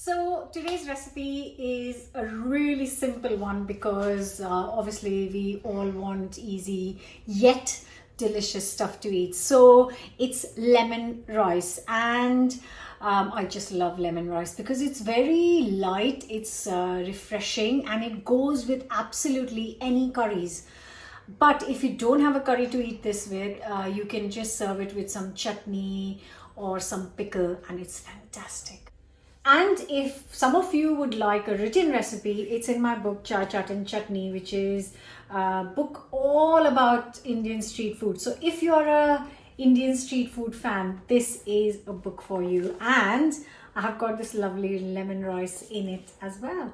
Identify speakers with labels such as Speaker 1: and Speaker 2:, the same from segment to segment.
Speaker 1: So today's recipe is a really simple one because obviously we all want easy yet delicious stuff to eat. So it's lemon rice, and I just love lemon rice because it's very light, it's refreshing, and it goes with absolutely any curries. But if you don't have a curry to eat this with, you can just serve it with some chutney or some pickle, and it's fantastic. And if some of you would like a written recipe, it's in my book Chaat Chutney, which is a book all about Indian street food. So if you're a Indian street food fan, this is a book for you. And I have got this lovely lemon rice in it as well.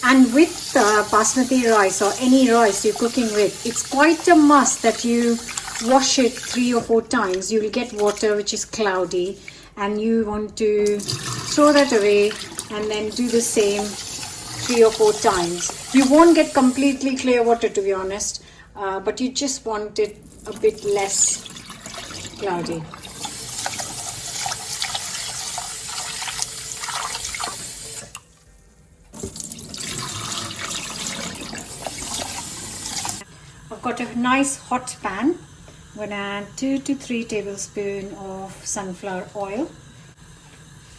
Speaker 1: And with basmati rice or any rice you're cooking with, it's quite a must that you wash it 3 or 4 times. You will get water which is cloudy, and you want to throw that away and then do the same 3 or 4 times. You won't get completely clear water, to be honest, but you just want it a bit less cloudy. I've got a nice hot pan. I'm going to add 2 to 3 tablespoons of sunflower oil.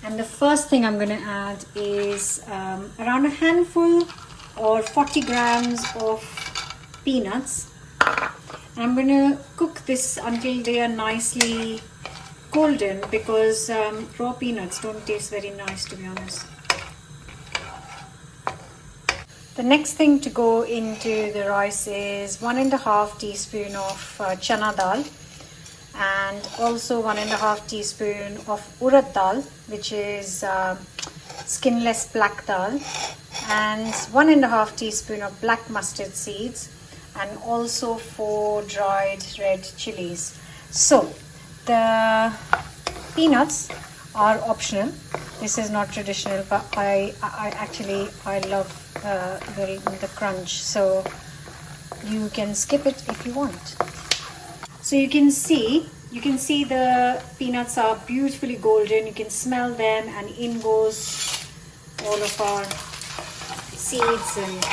Speaker 1: And the first thing I'm going to add is around a handful or 40 grams of peanuts. And I'm going to cook this until they are nicely golden, because raw peanuts don't taste very nice, to be honest. The next thing to go into the rice is 1.5 teaspoon of chana dal, and also 1.5 teaspoon of urad dal, which is skinless black dal, and 1.5 teaspoon of black mustard seeds, and also 4 dried red chilies. So the peanuts are optional. This is not traditional, but I love the crunch, so you can skip it if you want. So you can see the peanuts are beautifully golden. You can smell them, and in goes all of our seeds and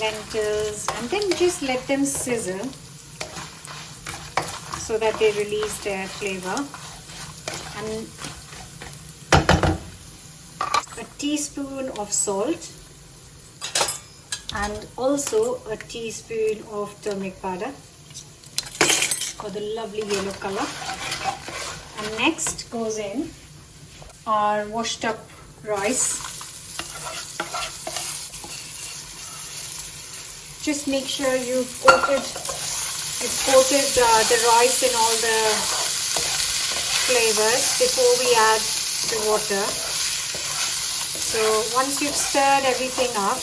Speaker 1: lentils, and then just let them sizzle so that they release their flavor. And a teaspoon of salt, and also a teaspoon of turmeric powder for the lovely yellow color. And next goes in our washed up rice. Just make sure you've coated the rice in all the flavors before we add the water. So once you've stirred everything up,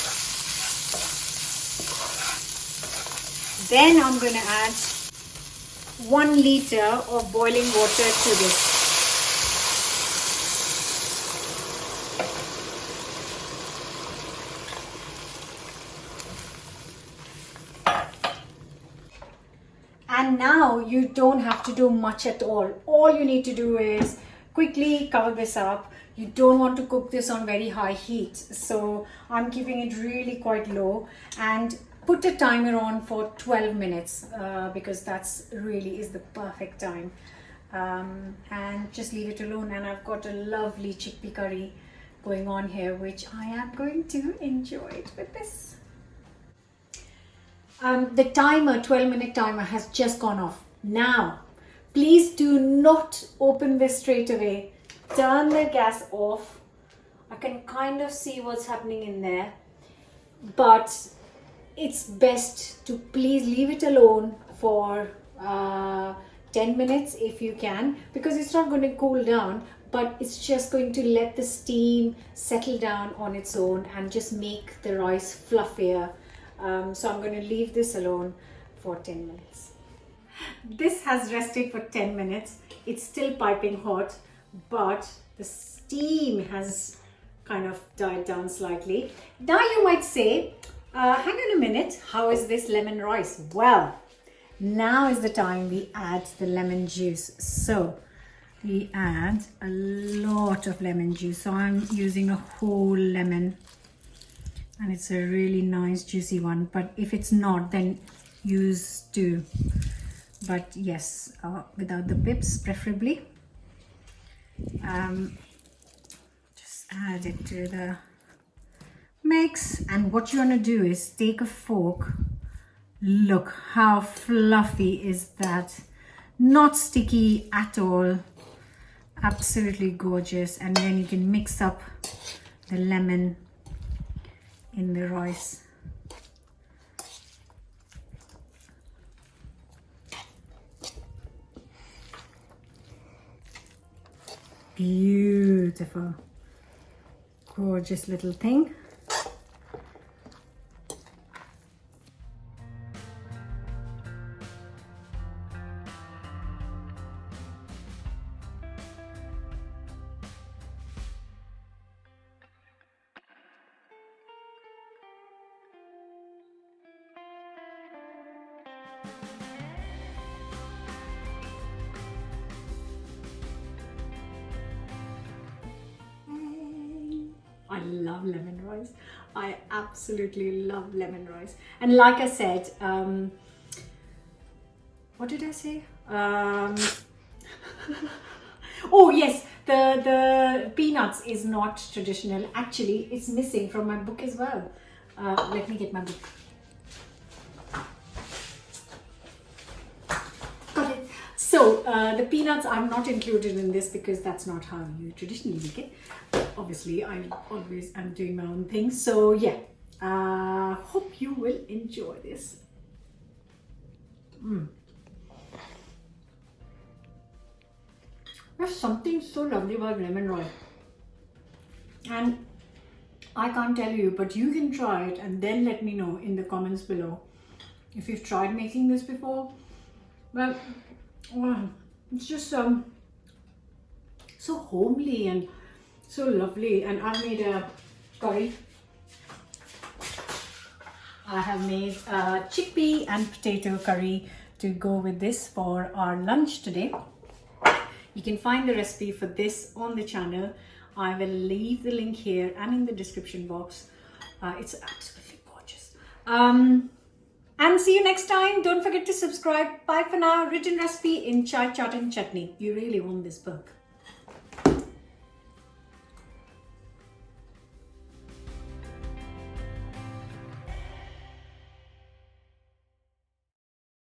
Speaker 1: then I'm going to add 1 liter of boiling water to this. And now you don't have to do much at all. All you need to do is quickly cover this up. You don't want to cook this on very high heat, so I'm keeping it really quite low, and put a timer on for 12 minutes because that's really is the perfect time, and just leave it alone. And I've got a lovely chickpea curry going on here, which I am going to enjoy it with this. The timer, 12-minute timer, has just gone off. Now, please do not open this straight away. Turn the gas off. I can kind of see what's happening in there, but it's best to please leave it alone for 10 minutes if you can, because it's not going to cool down, but it's just going to let the steam settle down on its own and just make the rice fluffier. So I'm going to leave this alone for 10 minutes. This has rested for 10 minutes. It's still piping hot, but the steam has kind of died down slightly. Now you might say, hang on a minute, how is this lemon rice? Well, Now is the time we add the lemon juice. So we add a lot of lemon juice. So I'm using a whole lemon, and it's a really nice juicy one. But if it's not, then use two. But yes, without the pips preferably. Just add it to the mix, and what you want to do is take a fork. Look how fluffy is that, not sticky at all, absolutely gorgeous. And then you can mix up the lemon in the rice. Beautiful, gorgeous little thing. I love lemon rice. I absolutely love lemon rice. And like I said, what did I say? Oh yes, the peanuts is not traditional. Actually, it's missing from my book as well. Let me get my book. Got it. So the peanuts are not included in this because that's not how you traditionally make it. Obviously, I always am doing my own thing. So yeah, hope you will enjoy this. There's something so lovely about lemon rice. And I can't tell you, but you can try it and then let me know in the comments below if you've tried making this before. Well, it's just so homely and so lovely. And I've made a curry. I have made a chickpea and potato curry to go with this for our lunch today. You can find the recipe for this on the channel. I will leave the link here and in the description box. It's absolutely gorgeous. And see you next time. Don't forget to subscribe. Bye for now. Written recipe in Chaat Chutney. You really want this book.